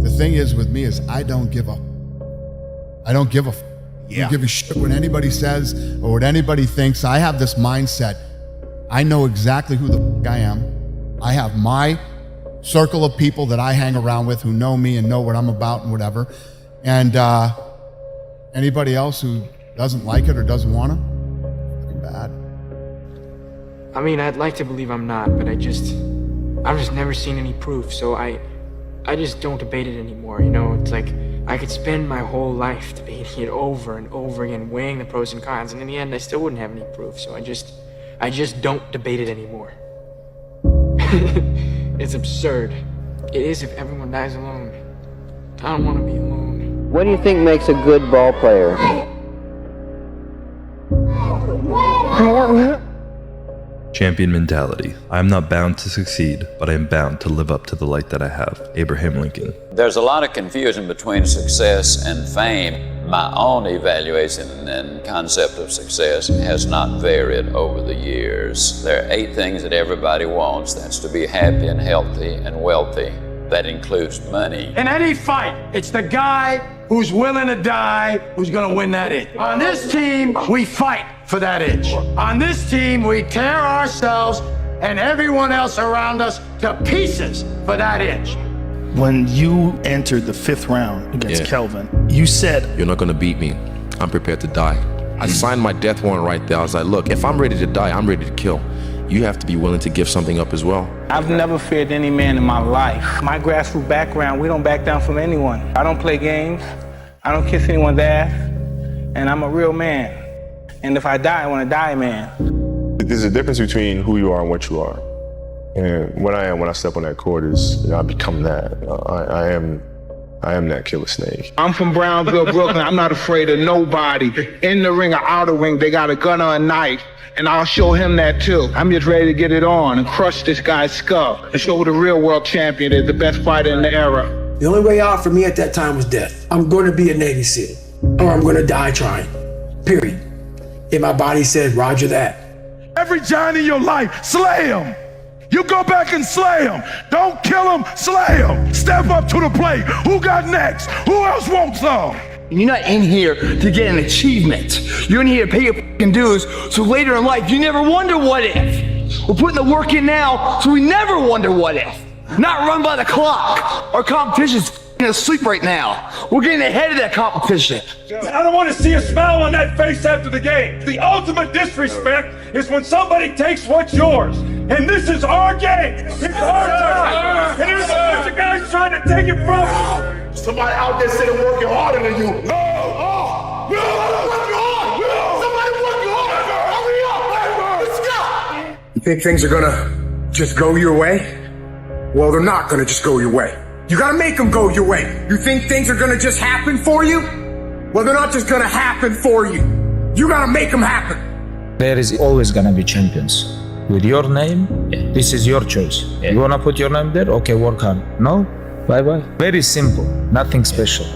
The thing is with me is I don't give a I don't give a shit what anybody says or what anybody thinks. I have this mindset. I know exactly who the fuck I am. I have my circle of people that I hang around with who know me and know what I'm about and whatever. And anybody else who doesn't like it or doesn't want to, fucking bad. I mean, I'd like to believe I'm not, but I've just never seen any proof, so I just don't debate it anymore, you know? It's like, I could spend my whole life debating it over and over again, weighing the pros and cons, and in the end, I still wouldn't have any proof, so I just don't debate it anymore. It's absurd. It is if everyone dies alone. I don't want to be alone. What do you think makes a good ball player? I don't know. Champion mentality. I am not bound to succeed, but I am bound to live up to the light that I have. Abraham Lincoln. There's a lot of confusion between success and fame. My own evaluation and concept of success has not varied over the years. There are 8 things that everybody wants. That's to be happy and healthy and wealthy. That includes money. In any fight, it's the guy who's willing to die who's gonna win that inch. On this team, we fight for that inch. On this team, we tear ourselves and everyone else around us to pieces for that inch. When you entered the 5th round against Kelvin, you said, "You're not gonna beat me. I'm prepared to die." I signed my death warrant right there. I was like, look, if I'm ready to die, I'm ready to kill. You have to be willing to give something up as well. I've never feared any man in my life. My grassroots background, we don't back down from anyone. I don't play games. I don't kiss anyone's ass. And I'm a real man. And if I die, I want to die, man. There's a difference between who you are and what you are. And what I am when I step on that court is, I become that. I am that killer snake. I'm from Brownsville, Brooklyn. I'm not afraid of nobody. In the ring or out of the ring, they got a gun or a knife. And I'll show him that too. I'm just ready to get it on and crush this guy's skull and show the real world champion is the best fighter in the era. The only way out for me at that time was death. I'm going to be a Navy SEAL, or I'm going to die trying, period. And my body said, Roger that. Every giant in your life, slay him. You go back and slay him. Don't kill him, slay him. Step up to the plate. Who got next? Who else wants some? You're not in here to get an achievement. You're in here to pay your fucking dues, so later in life, you never wonder what if. We're putting the work in now, so we never wonder what if. Not run by the clock. Our competition's asleep right now. We're getting ahead of that competition. I don't want to see a smile on that face after the game. The ultimate disrespect is when somebody takes what's yours. And this is our game. It's our turn. And there's a bunch of guys trying to take it from us. Somebody out there sitting working harder than you. No! Oh! Will! Working hard! Will! Somebody working hard! Hurry up! Let's go! You think things are gonna just go your way? Well, they're not gonna just go your way. You gotta make them go your way. You think things are gonna just happen for you? Well, they're not just gonna happen for you. You gotta make them happen. There is always gonna be champions. With your name, this is your choice. You wanna put your name there? Okay, work hard. No? Bye-bye. Very simple, nothing special.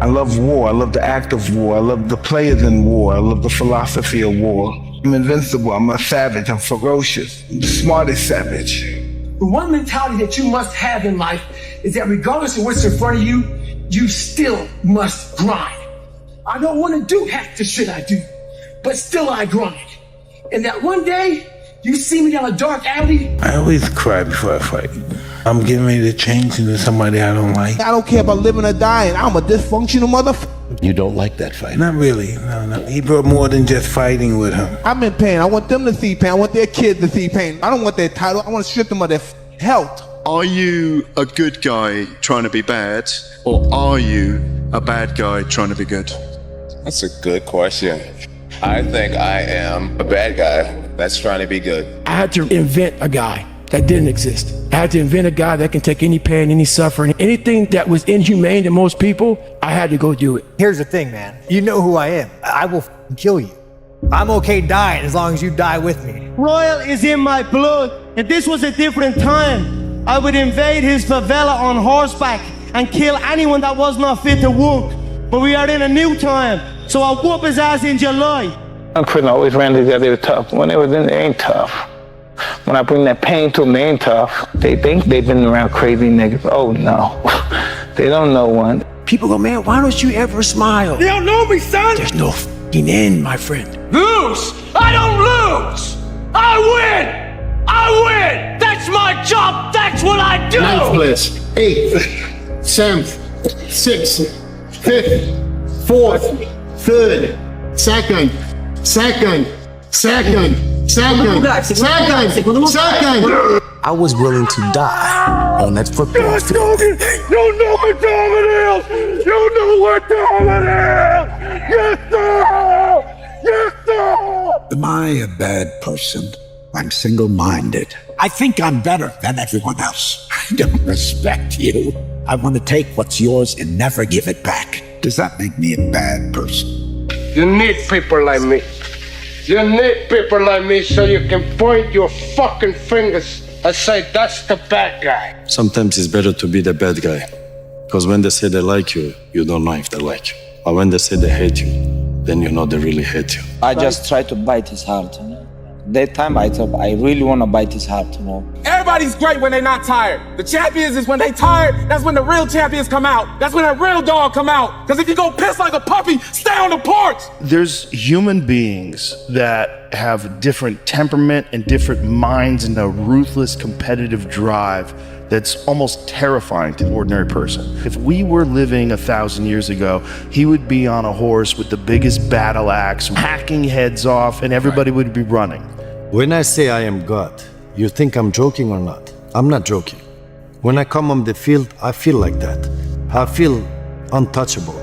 I love war. I love the act of war. I love the players in war. I love the philosophy of war. I'm invincible. I'm a savage. I'm ferocious. I'm the smartest savage. The one mentality that you must have in life is that regardless of what's in front of you, you still must grind. I don't want to do half the shit I do, but still I grind. And that one day, you see me down a dark alley. I always cry before I fight. I'm getting ready to change into somebody I don't like. I don't care about living or dying. I'm a dysfunctional motherfucker. You don't like that fight? Not really, no. He brought more than just fighting with him. I'm in pain. I want them to see pain. I want their kids to see pain. I don't want their title. I want to strip them of their health. Are you a good guy trying to be bad, or are you a bad guy trying to be good? That's a good question. I think I am a bad guy that's trying to be good. I had to invent a guy that didn't exist. I had to invent a guy that can take any pain, any suffering, anything that was inhumane to most people, I had to go do it. Here's the thing, man. You know who I am. I will kill you. I'm okay dying as long as you die with me. Royal is in my blood. If this was a different time, I would invade his favela on horseback and kill anyone that was not fit to walk. But we are in a new time, so I'll whoop his ass in July. I'm always ran together. They were tough. When they was in, they ain't tough. When I bring that pain to them, they ain't tough. They think they've been around crazy niggas. Oh no, they don't know one. People go, man, why don't you ever smile? You don't know me, son. There's no f***ing end, my friend. Lose! I don't lose! I win! I win! That's my job! That's what I do! 9th place, 8th, 7th, 6th, 5th, 4th, 3rd, 2nd, 2nd. I was willing to die on that football field. You know what time it is! You know what time it is! Yes, sir! Yes, sir! Am I a bad person? I'm single-minded. I think I'm better than everyone else. I don't respect you. I want to take what's yours and never give it back. Does that make me a bad person? You need people like me. You need people like me so you can point your fucking fingers and say, that's the bad guy. Sometimes it's better to be the bad guy. Because when they say they like you, you don't know if they like you. But when they say they hate you, then you know they really hate you. I just try to bite his heart, you know. That time I thought I really want to bite his heart, you know. Everybody's great when they're not tired. The champions is when they tired, that's when the real champions come out. That's when that real dog come out. Because if you go piss like a puppy, stay on the porch. There's human beings that have different temperament and different minds and a ruthless competitive drive that's almost terrifying to an ordinary person. If we were living 1,000 years ago, he would be on a horse with the biggest battle axe, hacking heads off, and everybody would be running. When I say I am God, you think I'm joking or not? I'm not joking. When I come on the field, I feel like that. I feel untouchable.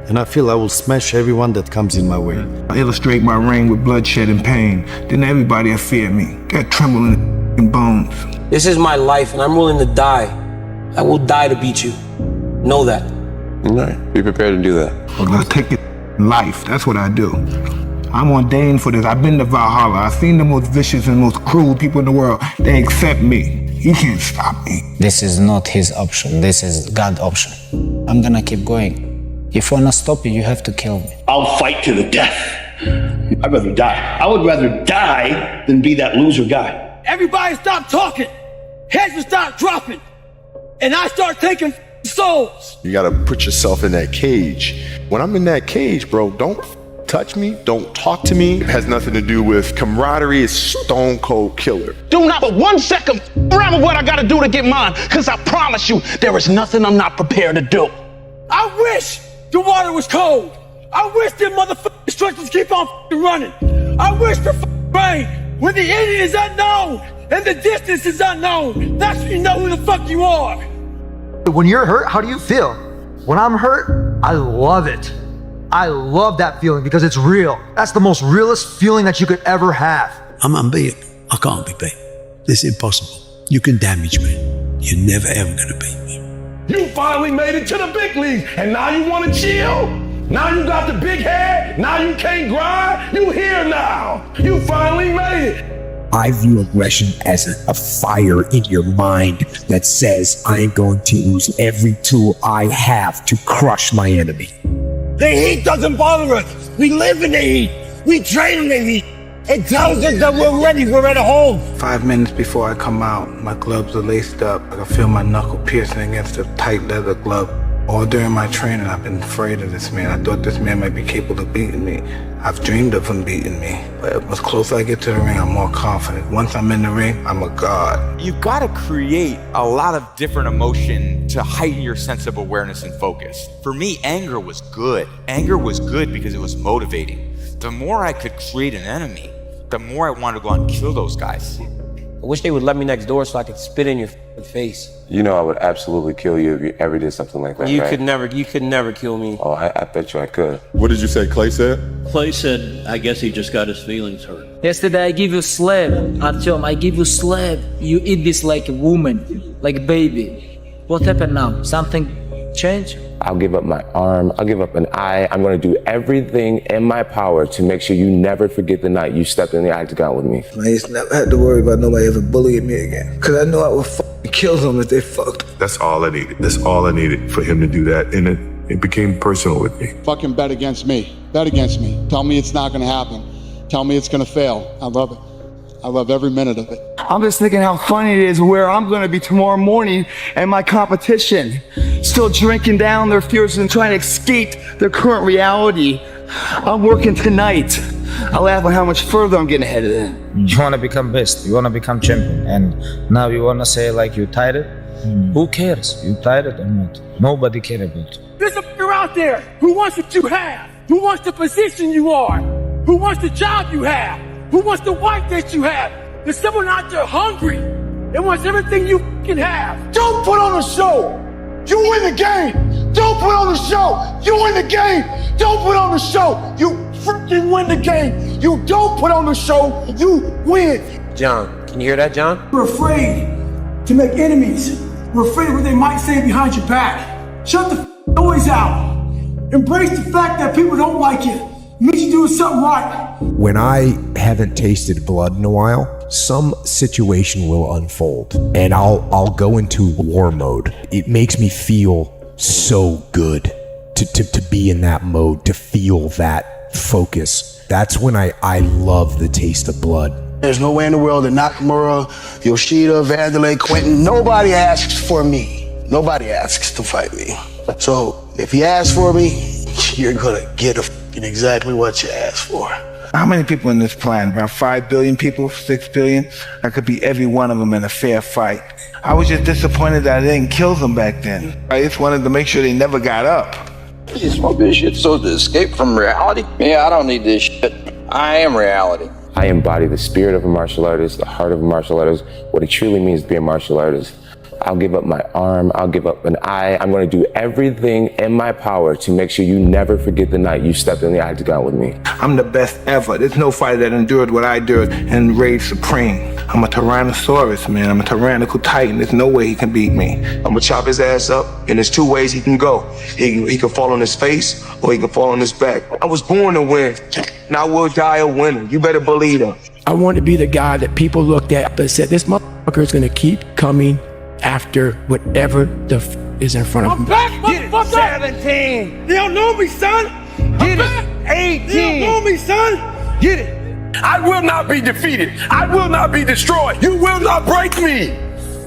And I feel I will smash everyone that comes in my way. I illustrate my reign with bloodshed and pain. Then everybody will fear me. Got trembling in bones. This is my life and I'm willing to die. I will die to beat you. Know that. All right, be prepared to do that. I'm gonna take it life, that's what I do. I'm ordained for this. I've been to Valhalla. I've seen the most vicious and most cruel people in the world. They accept me. He can't stop me. This is not his option. This is God's option. I'm gonna keep going. If I wanna stop you, you have to kill me. I'll fight to the death. I'd rather die. I would rather die than be that loser guy. Everybody stop talking. Heads will start dropping. And I start taking souls. You gotta put yourself in that cage. When I'm in that cage, bro, don't touch me, don't talk to me. It has nothing to do with camaraderie. It's stone cold killer. Do not for 1 second around with what I gotta do to get mine, because I promise you, there is nothing I'm not prepared to do. I wish the water was cold. I wish the motherfucking structures keep on running. I wish the rain when the ending is unknown and the distance is unknown. That's when you know who the fuck you are. When you're hurt, how do you feel? When I'm hurt, I love it. I love that feeling because it's real. That's the most realest feeling that you could ever have. I'm unbeatable. I can't be beat. This is impossible. You can damage me. You're never ever gonna beat me. You finally made it to the big leagues, and now you want to chill? Now you got the big head? Now you can't grind? You here now. You finally made it. I view aggression as a fire in your mind that says I am going to use every tool I have to crush my enemy. The heat doesn't bother us. We live in the heat. We train in the heat. It tells us that we're ready. We're at home. 5 minutes before I come out, my gloves are laced up. I can feel my knuckle piercing against a tight leather glove. All during my training, I've been afraid of this man. I thought this man might be capable of beating me. I've dreamed of him beating me. But as closer I get to the ring, I'm more confident. Once I'm in the ring, I'm a god. You gotta create a lot of different emotion to heighten your sense of awareness and focus. For me, anger was good. Anger was good because it was motivating. The more I could create an enemy, the more I wanted to go out and kill those guys. I wish they would let me next door so I could spit in your face. You know I would absolutely kill you if you ever did something like that, You right? could never kill me. Oh, I bet you I could. What did you say Clay said? Clay said, I guess he just got his feelings hurt. Yesterday I give you slab, Artyom, I give you slab. You eat this like a woman, like a baby. What happened now? Something changed? I'll give up my arm, I'll give up an eye. I'm gonna do everything in my power to make sure you never forget the night you stepped in the octagon with me. I just never had to worry about nobody ever bullying me again. Cause I knew I would fucking kill them if they fucked. That's all I needed. That's all I needed for him to do that. And it became personal with me. Fucking bet against me. Bet against me. Tell me it's not going to happen. Tell me it's going to fail. I love it. I love every minute of it. I'm just thinking how funny it is where I'm going to be tomorrow morning and my competition still drinking down their fears and trying to escape their current reality. I'm working tonight. I laugh at how much further I'm getting ahead of them. You want to become best, you want to become champion, and now you want to say like you tired? Who cares? You tired or not? Nobody cares about you. There's a f***er out there who wants what you have, who wants the position you are, who wants the job you have, who wants the wife that you have. There's someone out there hungry and wants everything you can have. Don't put on a show. You win the game. Don't put on the show. You win the game. Don't put on the show. You freaking win the game. You don't put on the show. You win. John, can you hear that, John? We're afraid to make enemies. We're afraid of what they might say behind your back. Shut the noise out. Embrace the fact that people don't like you. It means you're doing something right. When I haven't tasted blood in a while, some situation will unfold and I'll go into war mode. It makes me feel so good to be in that mode, to feel that focus. That's when I love the taste of blood. There's no way in the world that Nakamura, Yoshida, Vanderlei, Quentin, nobody asks for me. Nobody asks to fight me. So if you ask for me, you're gonna get exactly what you asked for. How many people in this planet? Around 5 billion people, 6 billion? I could beat every one of them in a fair fight. I was just disappointed that I didn't kill them back then. I just wanted to make sure they never got up. You smoke this shit so to escape from reality? Yeah, I don't need this shit. I am reality. I embody the spirit of a martial artist, the heart of a martial artist, what it truly means to be a martial artist. I'll give up my arm, I'll give up an eye. I'm gonna do everything in my power to make sure you never forget the night you stepped in the octagon with me. I'm the best ever. There's no fighter that endured what I endured and reigned supreme. I'm a Tyrannosaurus, man. I'm a tyrannical titan. There's no way he can beat me. I'm gonna chop his ass up, and there's two ways he can go. He can fall on his face, or he can fall on his back. I was born to win, and I will die a winner. You better believe that. I want to be the guy that people looked at and said, this motherfucker is gonna keep coming after whatever the is in front of him. I'm back, motherfucker! 17! You don't know me, son! Get it! 18! You don't know me, son! Get it! I will not be defeated. I will not be destroyed. You will not break me.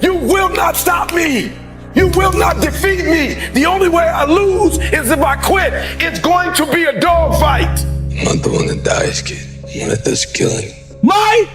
You will not stop me. You will not defeat me. The only way I lose is if I quit. It's going to be a dog fight. I'm not the one that dies, kid. I'm one that does killing. My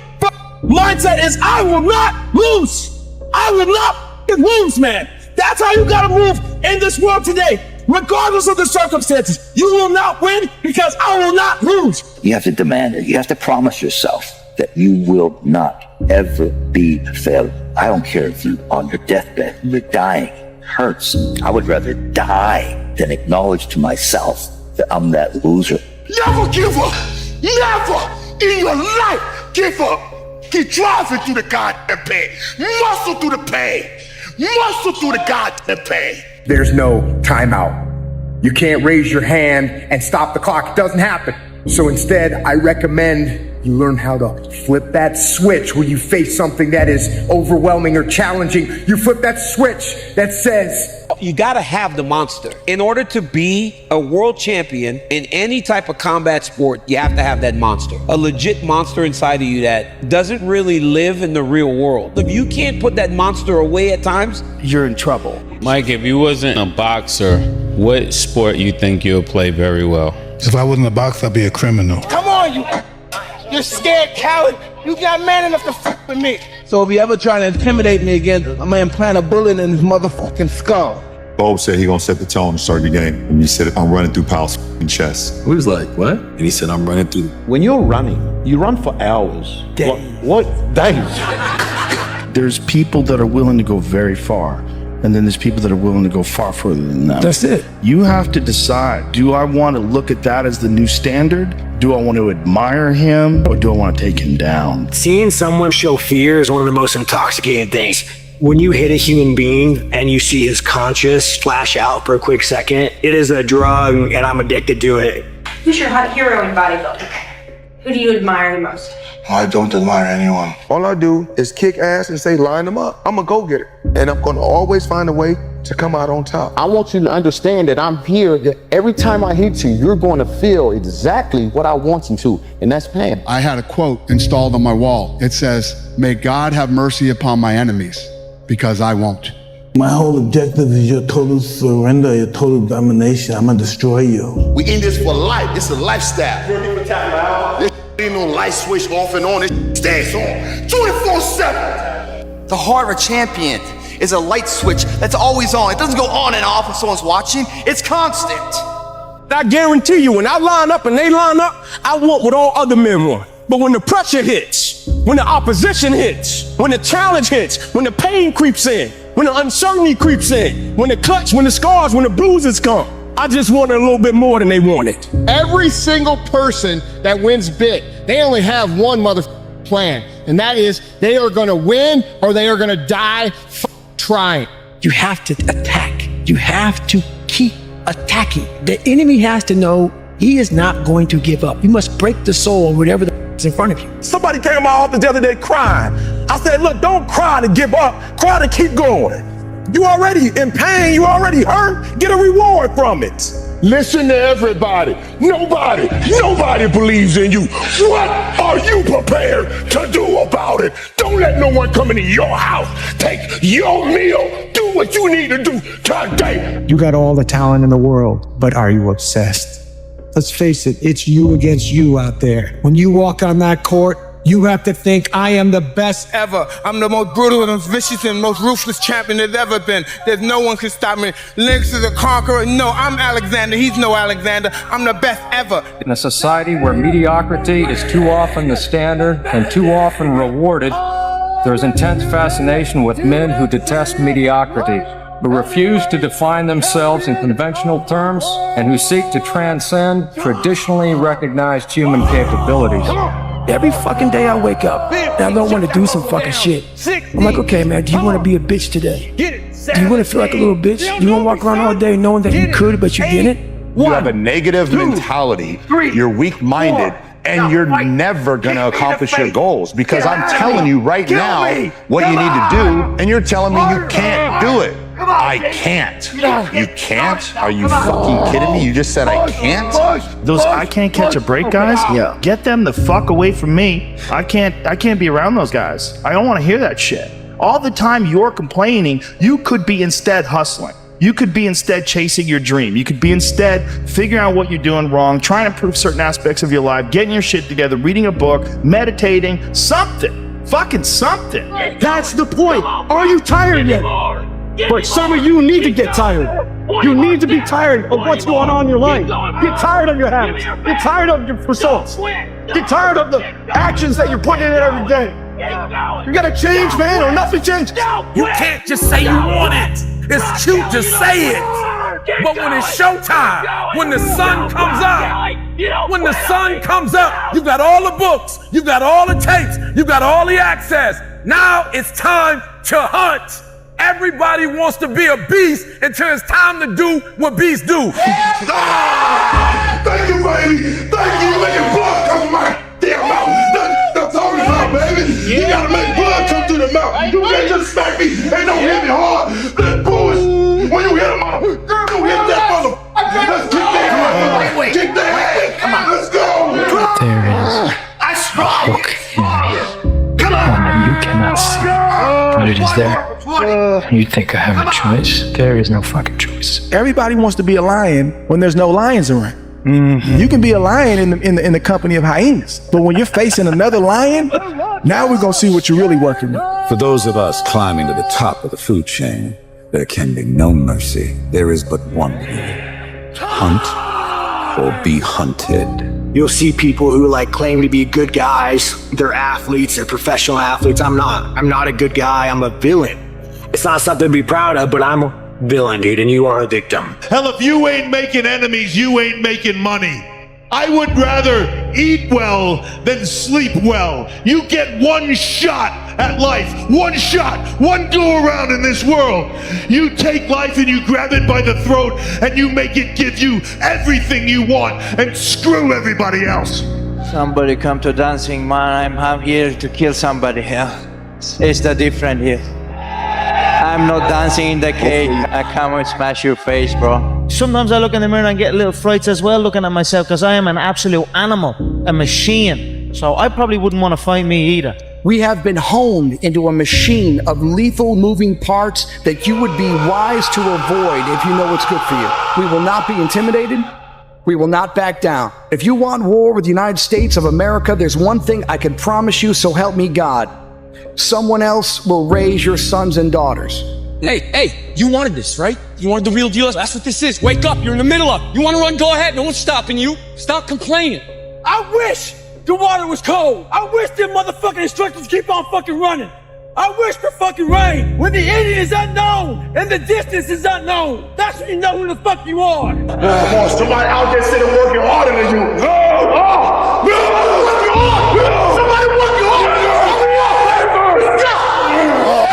mindset is I will not lose. I will not lose, man. That's how you gotta move in this world today. Regardless of the circumstances, you will not win because I will not lose. You have to demand it. You have to promise yourself that you will not ever be a failure. I don't care if you're on your deathbed, you're dying, it hurts. I would rather die than acknowledge to myself that I'm that loser. Never give up. Never in your life give up. Keep driving through the goddamn pain. Muscle through the pain. Muscle through the goddamn pain. There's no timeout. You can't raise your hand and stop the clock. It doesn't happen. So instead, I recommend you learn how to flip that switch when you face something that is overwhelming or challenging. You flip that switch that says, you gotta have the monster. In order to be a world champion in any type of combat sport, you have to have that monster. A legit monster inside of you that doesn't really live in the real world. If you can't put that monster away at times, you're in trouble. Mike, if you wasn't a boxer, what sport you think you'll play very well? If I wasn't a boxer, I'd be a criminal. Come on, you're scared coward. You got man enough to f with me. So if you ever try to intimidate me again, I'm gonna implant a bullet in his motherfucking skull. Bo said he gonna set the tone to start the game. And he said, I'm running through Powell's chest. We was like, what? And he said, I'm running through. When you're running, you run for hours. Days. What? Days. There's people that are willing to go very far. And then there's people that are willing to go far further than that. That's it. You have to decide, do I want to look at that as the new standard? Do I want to admire him or do I want to take him down? Seeing someone show fear is one of the most intoxicating things. When you hit a human being and you see his conscious flash out for a quick second, it is a drug and I'm addicted to it. Who's your hot hero in bodybuilding? Who do you admire the most? I don't admire anyone. All I do is kick ass and say, line them up. I'm a go-getter. And I'm gonna always find a way to come out on top. I want you to understand that I'm here, that every time I hit you, you're going to feel exactly what I want you to, and that's pain. I had a quote installed on my wall. It says, "May God have mercy upon my enemies, because I won't." My whole objective is your total surrender, your total domination. I'm gonna destroy you. We in this for life. It's a lifestyle. This ain't no light switch off and on. It stays on 24/7. The heart of a champion is a light switch that's always on. It doesn't go on and off when someone's watching. It's constant. I guarantee you, when I line up and they line up, I want what all other men want. But when the pressure hits, when the opposition hits, when the challenge hits, when the pain creeps in, when the uncertainty creeps in, when the cuts, when the scars, when the bruises come, I just wanted a little bit more than they wanted. Every single person that wins big, they only have one plan, and that is they are gonna win or they are gonna die trying. You have to attack. You have to keep attacking. The enemy has to know he is not going to give up. You must break the soul of whatever is in front of you. Somebody came to my office the other day crying. I said, look, don't cry to give up. Cry to keep going. You already in pain. You already hurt. Get a reward from it. Listen to everybody. Nobody believes in you. What are you prepared to do about it? Don't let no one come into your house. Take your meal. Do what you need to do today. You got all the talent in the world, but are you obsessed? Let's face it, it's you against you out there. When you walk on that court, you have to think, I am the best ever. I'm the most brutal and most vicious and most ruthless champion there's ever been. There's no one can stop me. Lynx is a conqueror. No, I'm Alexander. He's no Alexander. I'm the best ever. In a society where mediocrity is too often the standard and too often rewarded, there's intense fascination with men who detest mediocrity, who refuse to define themselves in conventional terms, and who seek to transcend traditionally recognized human capabilities. Every fucking day I wake up and I don't want to do some fucking shit. I'm like, okay, man, do you want to be a bitch today? Do you want to feel like a little bitch? Do you want to walk around all day knowing that you could, but you didn't? You have a negative mentality. You're weak-minded. And you're never going to accomplish your goals, because I'm telling you right now what you need to do, and you're telling me you can't do it. I can't. You can't? Are you fucking kidding me? You just said I can't? Those I can't catch a break guys? Yeah. Get them the fuck away from me. I can't be around those guys. I don't want to hear that shit. All the time you're complaining, you could be instead hustling. You could be instead chasing your dream. You could be instead figuring out what you're doing wrong, trying to improve certain aspects of your life, getting your shit together, reading a book, meditating, something. Fucking something. That's the point. Are you tired yet? But some of you need to get tired. You need to be tired of what's going on in your life. Get tired of your habits. Get tired of your pursuits. Get tired of the actions that you're putting in every day. You gotta change, man, or nothing changes. You can't just say you want it. It's cute to say it. But when it's showtime, when the sun comes up, you got all the books, you got all the tapes, you got all the access. Now it's time to hunt. Everybody wants to be a beast until it's time to do what beasts do. Thank you, baby. Thank you. You're making blood come from my damn mouth. That's all it's about, baby. You gotta make blood come through the mouth. You can't just smack me and don't hit me hard. That bullshit. When you hit a mother, you hit that mother. Let's kick that ass. Kick that ass. Come on. Let's go. There is a hook in me, one that you cannot see, but it is there. You think I have a choice? There is no fucking choice. Everybody wants to be a lion when there's no lions around. Mm-hmm. You can be a lion in the company of hyenas, but when you're facing another lion, now we're gonna see what you're really working with. For those of us climbing to the top of the food chain, there can be no mercy. There is but one rule: hunt or be hunted. You'll see people who claim to be good guys. They're athletes, they're professional athletes. I'm not a good guy, I'm a villain. It's not something to be proud of, but I'm a villain, dude, and you are a victim. Hell, if you ain't making enemies, you ain't making money. I would rather eat well than sleep well. You get one shot at life, one shot, one go around in this world. You take life and you grab it by the throat and you make it give you everything you want and screw everybody else. Somebody come to dancing, man. I'm here to kill somebody here. It's the different here. I'm not dancing in the cage. I come and smash your face, bro. Sometimes I look in the mirror and get little frights as well looking at myself because I am an absolute animal, a machine. So I probably wouldn't want to fight me either. We have been honed into a machine of lethal moving parts that you would be wise to avoid if you know what's good for you. We will not be intimidated. We will not back down. If you want war with the United States of America, there's one thing I can promise you, so help me God. Someone else will raise your sons and daughters. Hey, you wanted this, right? You wanted the real deal. That's what this is. Wake up, you're in the middle of it. You want to run, go ahead. No one's stopping you. Stop complaining. I wish the water was cold. I wish them motherfucking instructors keep on fucking running. I wish for fucking rain. When the ending is unknown and the distance is unknown, that's when you know who the fuck you are. Come on, somebody out there sitting working harder than you. Somebody working harder.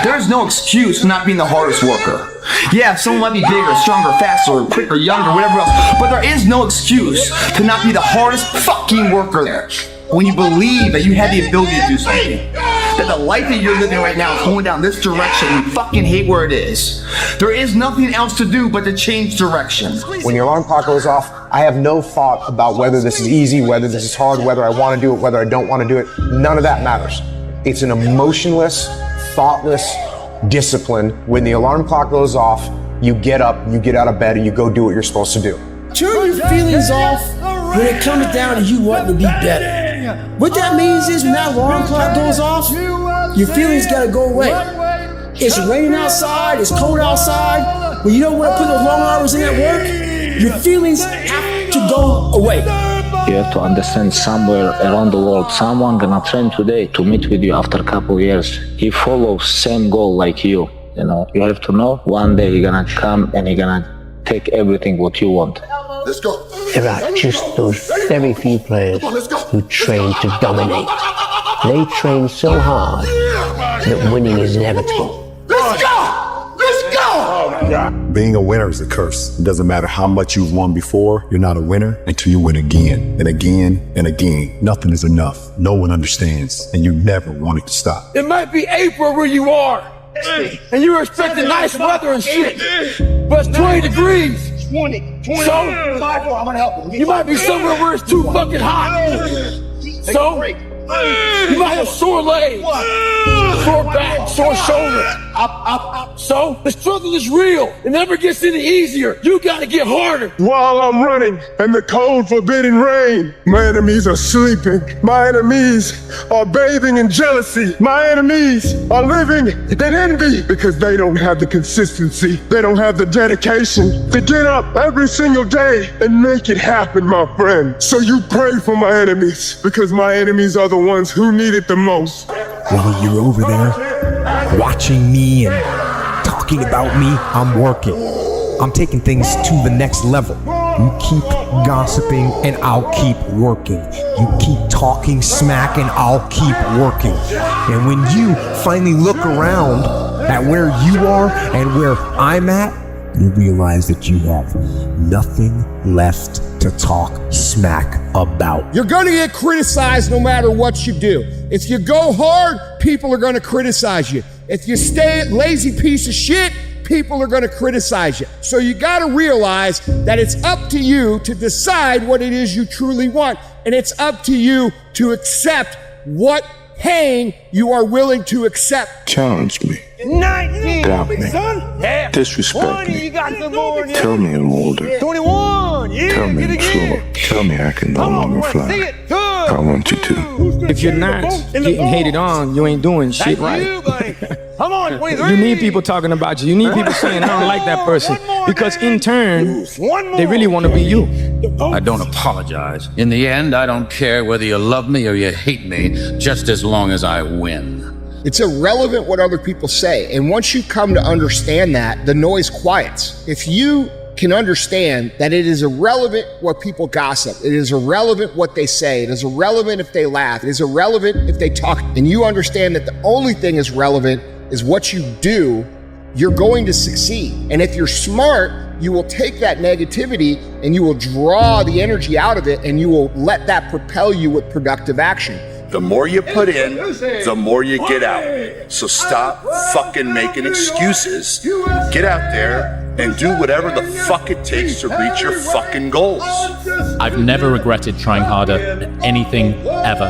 There's no excuse for not being the hardest worker. Yeah, someone might be bigger, stronger, faster, quicker, younger, whatever else, but there is no excuse to not be the hardest fucking worker there. When you believe that you have the ability to do something, that the life that you're living right now is going down this direction, and you fucking hate where it is, there is nothing else to do but to change direction. When your alarm clock goes off, I have no thought about whether this is easy, whether this is hard, whether I want to do it, whether I don't want to do it. None of that matters. It's an emotionless, thoughtless discipline. When the alarm clock goes off, you get up, you get out of bed, and you go do what you're supposed to do. Turn your feelings off when it comes down to you wanting to be better. What that means is when that alarm clock goes off, your feelings gotta go away. It's raining outside, it's cold outside, but you don't want to put those long hours in at work, your feelings have to go away. You have to understand, somewhere around the world, someone gonna train today to meet with you after a couple of years. He follows same goal like you. You know, you have to know one day he's gonna come and he's gonna take everything what you want. Let's go. There are just those very few players who train to dominate. They train so hard that winning is inevitable. Let's go! Let's go! Being a winner is a curse. It doesn't matter how much you've won before, you're not a winner until you win again and again and again. Nothing is enough. No one understands, and you never want it to stop. It might be April where you are, and you're expecting nice weather and shit, but it's 20 degrees. 20. So, I'm gonna help you might be somewhere where it's too fucking hot. So, you might have sore legs, sore back, sore shoulder. So, the struggle is real. It never gets any easier. You gotta get harder. While I'm running in the cold, forbidden rain, my enemies are sleeping. My enemies are bathing in jealousy. My enemies are living in envy because they don't have the consistency. They don't have the dedication to get up every single day and make it happen, my friend. So you pray for my enemies because my enemies are the ones who need it the most. While you're over there watching me and talking about me, I'm working. I'm taking things to the next level. You keep gossiping and I'll keep working. You keep talking smack and I'll keep working. And when you finally look around at where you are and where I'm at, you realize that you have nothing left to talk smack about. You're gonna get criticized no matter what you do. If you go hard, people are gonna criticize you. If you stay a lazy piece of shit, people are gonna criticize you. So you gotta realize that it's up to you to decide what it is you truly want. And it's up to you to accept what pain you are willing to accept. Challenge me. 19, Doubt me. Disrespect me. Tell me I'm older. 21, Tell me I'm slower. Tell me I can no longer fly. I want you to. If you're not getting hated on, you ain't doing shit right. Come on, 23. You need people talking about you. You need people saying, I don't like that person. Because in turn, they really want to be you. I don't apologize. In the end, I don't care whether you love me or you hate me, just as long as I win. It's irrelevant what other people say. And once you come to understand that, the noise quiets. If you can understand that it is irrelevant what people gossip, it is irrelevant what they say, it is irrelevant if they laugh, it is irrelevant if they talk, and you understand that the only thing is relevant is what you do, you're going to succeed. And if you're smart, you will take that negativity and you will draw the energy out of it and you will let that propel you with productive action. The more you put in, the more you get out. So stop fucking making excuses. Get out there and do whatever the fuck it takes to reach your fucking goals. I've never regretted trying harder at anything ever.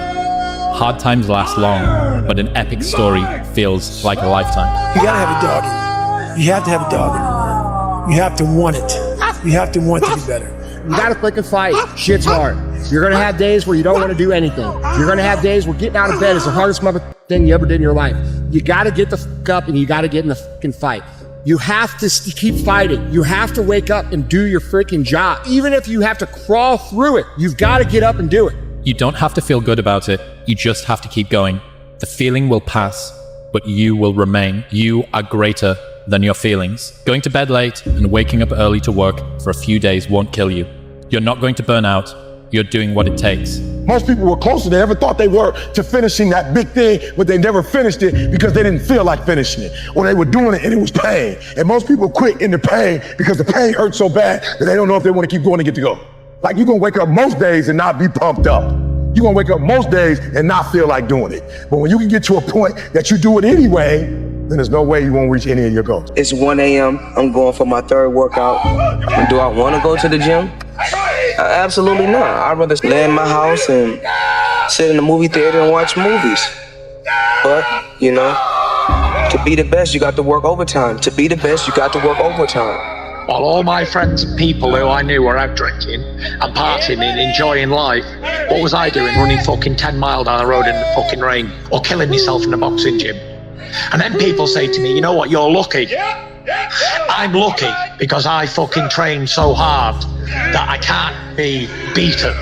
Hard times last long, but an epic story feels like a lifetime. You gotta have a dog in you. You have to have a dog in you. You have to want it. You have to want to be better. You gotta fucking fight. Shit's hard. You're gonna have days where you don't want to do anything. You're gonna have days where getting out of bed is the hardest thing you ever did in your life. You gotta get the fuck up and you gotta get in the fucking fight. You have to keep fighting. You have to wake up and do your freaking job. Even if you have to crawl through it, you've gotta get up and do it. You don't have to feel good about it. You just have to keep going. The feeling will pass, but you will remain. You are greater than your feelings. Going to bed late and waking up early to work for a few days won't kill you. You're not going to burn out. You're doing what it takes. Most people were closer than they ever thought they were to finishing that big thing, but they never finished it because they didn't feel like finishing it, or they were doing it and it was pain. And most people quit in the pain because the pain hurts so bad that they don't know if they want to keep going to get to go. Like, you're gonna wake up most days and not be pumped up. You're gonna wake up most days and not feel like doing it. But when you can get to a point that you do it anyway, then there's no way you won't reach any of your goals. It's 1 a.m. I'm going for my third workout. And do I want to go to the gym? Absolutely not. I'd rather lay in my house and sit in the movie theater and watch movies. But, you know, to be the best, you got to work overtime. To be the best, you got to work overtime. While all my friends and people who I knew were out drinking and partying and enjoying life, what was I doing? Running fucking 10 miles down the road in the fucking rain or killing myself in a boxing gym. And then people say to me, you know what, you're lucky. I'm lucky because I fucking train so hard that I can't be beaten.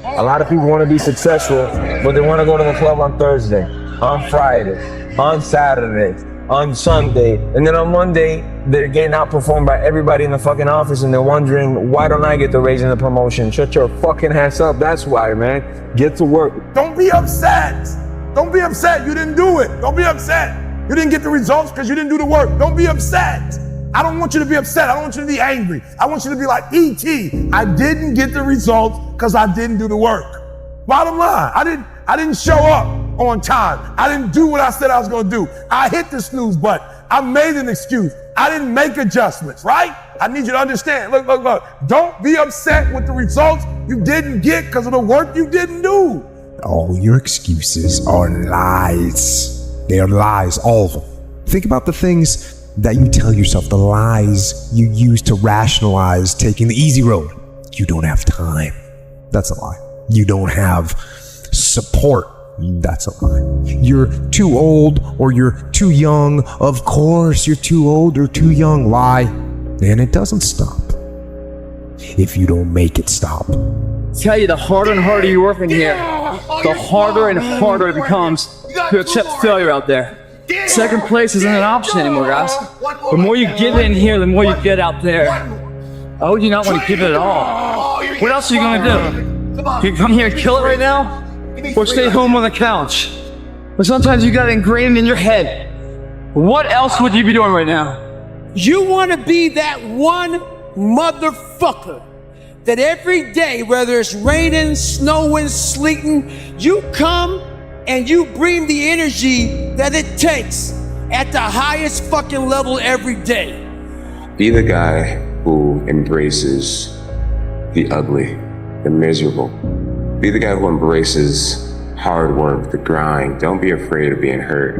A lot of people want to be successful, but they want to go to the club on Thursday, on Friday, on Saturday, on Sunday, and then on Monday, they're getting outperformed by everybody in the fucking office and they're wondering, why don't I get the raise and the promotion? Shut your fucking ass up, that's why, man. Get to work. Don't be upset. Don't be upset you didn't do it. Don't be upset. You didn't get the results because you didn't do the work. Don't be upset. I don't want you to be upset. I don't want you to be angry. I want you to be like E.T. I didn't get the results because I didn't do the work. Bottom line, I didn't show up on time. I didn't do what I said I was going to do. I hit the snooze button. I made an excuse. I didn't make adjustments, right? I need you to understand. Look. Don't be upset with the results you didn't get because of the work you didn't do. All your excuses are lies. They are lies, all of them. Think about the things that you tell yourself, the lies you use to rationalize taking the easy road. You don't have time. That's a lie. You don't have support. That's a lie. You're too old or you're too young. Of course, you're too old or too young. Lie. And it doesn't stop if you don't make it stop. Tell you, the harder and harder you work in here, the harder and harder it becomes to accept failure out there. Second place isn't an option anymore, guys. The more you give in here, the more you get out there. How would you not want to give it at all? What else are you gonna do? You come here and kill it right now? Or stay home on the couch? But sometimes you got it ingrained in your head. What else would you be doing right now? You want to be that one motherfucker that every day, whether it's raining, snowing, sleeting, you come and you bring the energy that it takes at the highest fucking level every day. Be the guy who embraces the ugly, the miserable. Be the guy who embraces hard work, the grind. Don't be afraid of being hurt.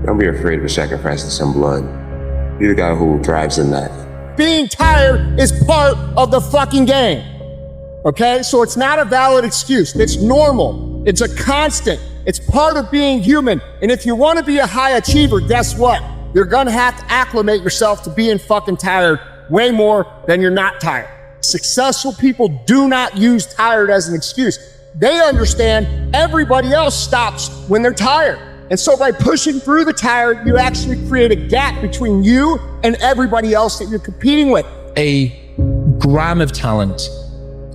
Don't be afraid of sacrificing some blood. Be the guy who thrives in that. Being tired is part of the fucking game. Okay? So it's not a valid excuse. It's normal. It's a constant. It's part of being human. And if you want to be a high achiever, guess what? You're gonna have to acclimate yourself to being fucking tired way more than you're not tired. Successful people do not use tired as an excuse. They understand everybody else stops when they're tired. And so by pushing through the tired, you actually create a gap between you and everybody else that you're competing with. A gram of talent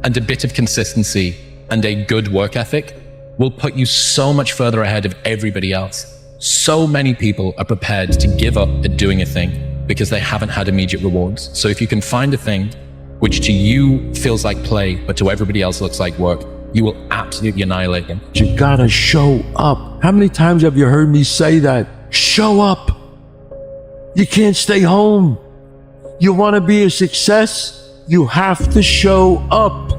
and a bit of consistency and a good work ethic will put you so much further ahead of everybody else. So many people are prepared to give up at doing a thing because they haven't had immediate rewards. So if you can find a thing which to you feels like play, but to everybody else looks like work, you will absolutely annihilate them. You gotta show up. How many times have you heard me say that? Show up. You can't stay home. You wanna be a success? You have to show up.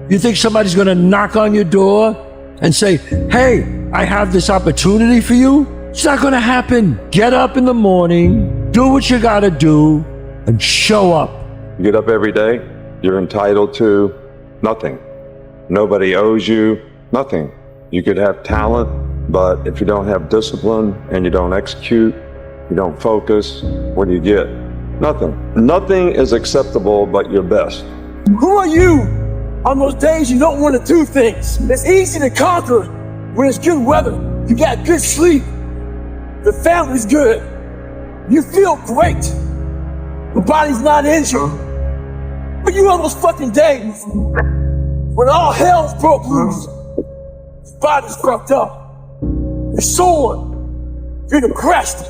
You think somebody's gonna knock on your door and say, hey, I have this opportunity for you? It's not gonna happen. Get up in the morning, do what you gotta do, and show up. You get up every day, you're entitled to nothing. Nobody owes you nothing. You could have talent, but if you don't have discipline and you don't execute, you don't focus, what do you get? Nothing. Nothing is acceptable but your best. Who are you on those days you don't want to do things? It's easy to conquer when it's good weather. You got good sleep. The family's good. You feel great. The body's not injured. But you on those fucking days when all hell's broke loose. Your body's fucked up. You're sore. You're depressed.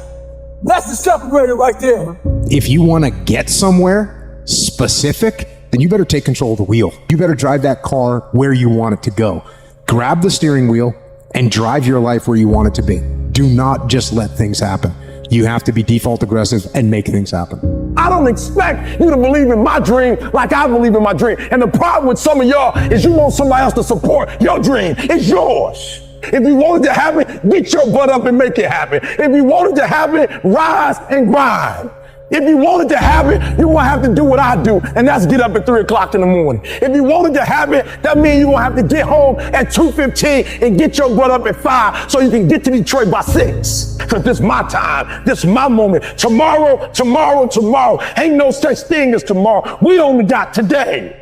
That's the separator right there. If you want to get somewhere specific, then you better take control of the wheel. You better drive that car where you want it to go. Grab the steering wheel and drive your life where you want it to be. Do not just let things happen. You have to be default aggressive and make things happen. I don't expect you to believe in my dream like I believe in my dream. And the problem with some of y'all is you want somebody else to support your dream. It's yours. If you want it to happen, get your butt up and make it happen. If you want it to happen, rise and grind. If you want it to happen, you're going to have to do what I do, and that's get up at 3 o'clock in the morning. If you want it to happen, that means you're going to have to get home at 2:15 and get your butt up at 5 so you can get to Detroit by 6. Because this is my time. This is my moment. Tomorrow. Ain't no such thing as tomorrow. We only got today.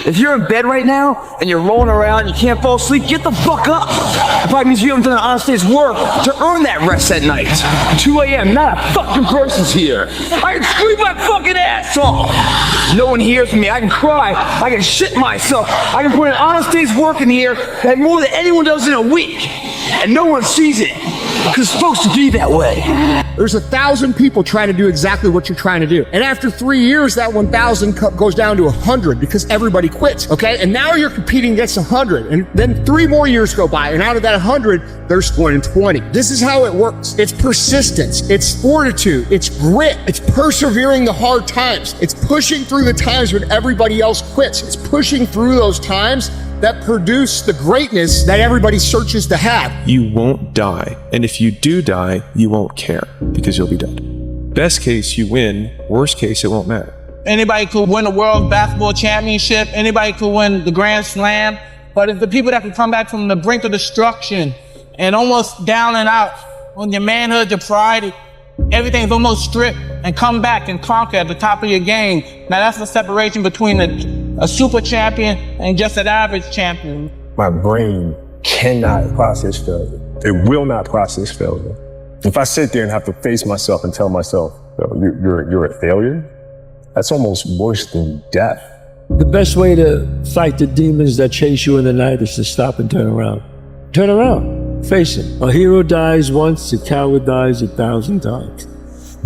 If you're in bed right now and you're rolling around, you can't fall asleep, get the fuck up. It probably means you haven't done an honest day's work to earn that rest at night. 2 a.m., not a fucking person's here. I can scream my fucking ass off. No one hears me. I can cry. I can shit myself. I can put an honest day's work in here and more than anyone does in a week. And no one sees it. Because it's supposed to be that way. There's 1,000 people trying to do exactly what you're trying to do. And after 3 years, that 1,000 goes down to 100 because everybody quits, okay? And now you're competing against 100. And then 3 more years go by. And out of that 100, there's 20. This is how it works. It's persistence. It's fortitude. It's grit. It's persevering the hard times. It's pushing through the times when everybody else quits. It's pushing through those times that produce the greatness that everybody searches to have. You won't die. And if you do die, you won't care because you'll be dead. Best case, you win. Worst case, it won't matter. Anybody could win the World Basketball Championship. Anybody could win the Grand Slam. But it's the people that can come back from the brink of destruction and almost down and out on your manhood, your pride, everything's almost stripped, and come back and conquer at the top of your game. Now that's the separation between a super champion and just an average champion. My brain cannot process failure. It will not process failure. If I sit there and have to face myself and tell myself, you're a failure, that's almost worse than death. The best way to fight the demons that chase you in the night is to stop and turn around. Turn around. Face it. A hero dies once, a coward dies 1,000 times.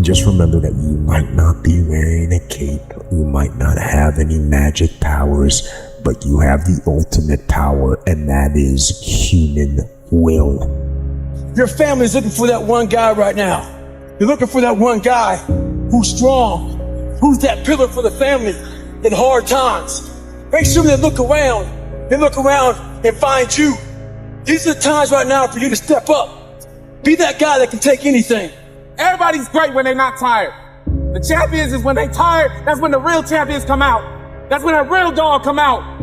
Just remember that you might not be wearing a cape, you might not have any magic powers, but you have the ultimate power, and that is human will. Your family's looking for that one guy right now. You're looking for that one guy who's strong, who's that pillar for the family in hard times. Make sure they look around and find you. These are the times right now for you to step up. Be that guy that can take anything. Everybody's great when they're not tired. The champions is when they tired, that's when the real champions come out. That's when that real dog come out.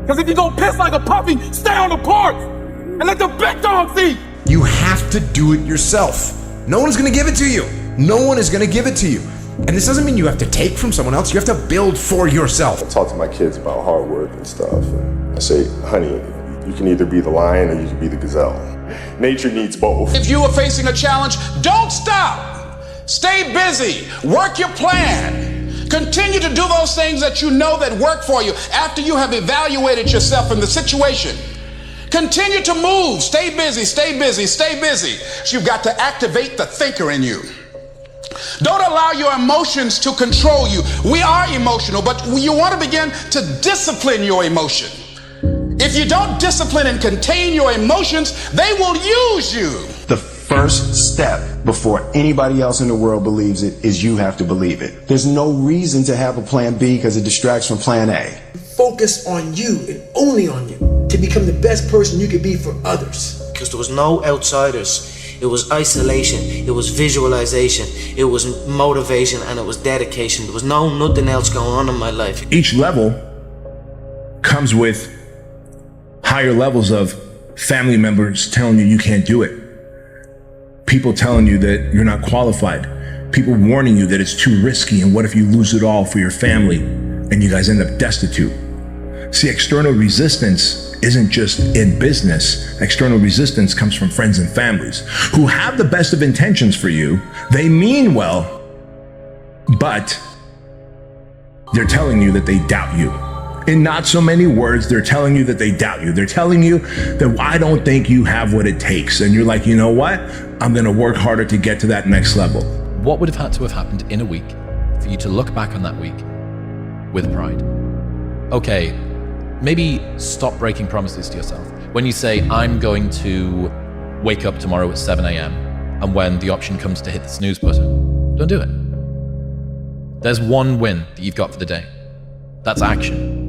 Because if you go piss like a puppy, stay on the porch and let the big dog see. You have to do it yourself. No one's gonna give it to you. No one is gonna give it to you. And this doesn't mean you have to take from someone else. You have to build for yourself. I talk to my kids about hard work and stuff. And I say, honey, you can either be the lion or you can be the gazelle. Nature needs both. If you are facing a challenge, don't stop. Stay busy. Work your plan. Continue to do those things that you know that work for you after you have evaluated yourself in the situation. Continue to move. Stay busy, stay busy, stay busy. So you've got to activate the thinker in you. Don't allow your emotions to control you. We are emotional, but you want to begin to discipline your emotion. If you don't discipline and contain your emotions, they will use you. The first step before anybody else in the world believes it is you have to believe it. There's no reason to have a plan B because it distracts from plan A. Focus on you and only on you to become the best person you could be for others. Because there was no outsiders. It was isolation, it was visualization, it was motivation, and it was dedication. There was nothing else going on in my life. Each level comes with higher levels of family members telling you can't do it. People telling you that you're not qualified. People warning you that it's too risky and what if you lose it all for your family and you guys end up destitute. See, external resistance isn't just in business. External resistance comes from friends and families who have the best of intentions for you. They mean well, but they're telling you that they doubt you. In not so many words, they're telling you that they doubt you. They're telling you that I don't think you have what it takes. And you're like, you know what? I'm gonna work harder to get to that next level. What would have had to have happened in a week for you to look back on that week with pride? Okay, maybe stop breaking promises to yourself. When you say, I'm going to wake up tomorrow at 7 a.m. and when the option comes to hit the snooze button, don't do it. There's one win that you've got for the day. That's action.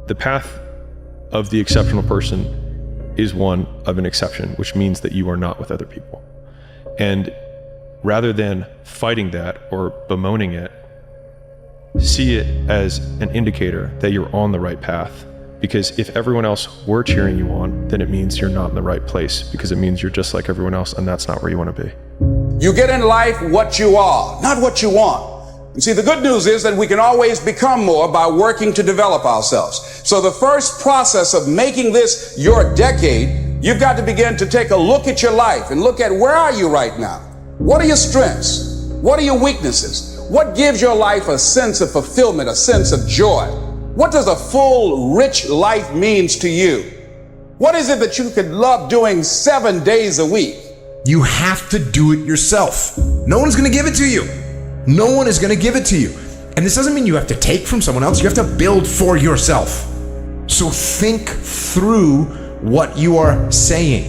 The path of the exceptional person is one of an exception, which means that you are not with other people. And rather than fighting that or bemoaning it, see it as an indicator that you're on the right path. Because if everyone else were cheering you on, then it means you're not in the right place, because it means you're just like everyone else, and that's not where you want to be. You get in life what you are, not what you want. And see, the good news is that we can always become more by working to develop ourselves. So the first process of making this your decade, you've got to begin to take a look at your life and look at where are you right now? What are your strengths? What are your weaknesses? What gives your life a sense of fulfillment, a sense of joy? What does a full, rich life means to you? What is it that you could love doing 7 days a week? You have to do it yourself. No one's gonna give it to you. No one is gonna give it to you. And this doesn't mean you have to take from someone else. You have to build for yourself. So think through what you are saying.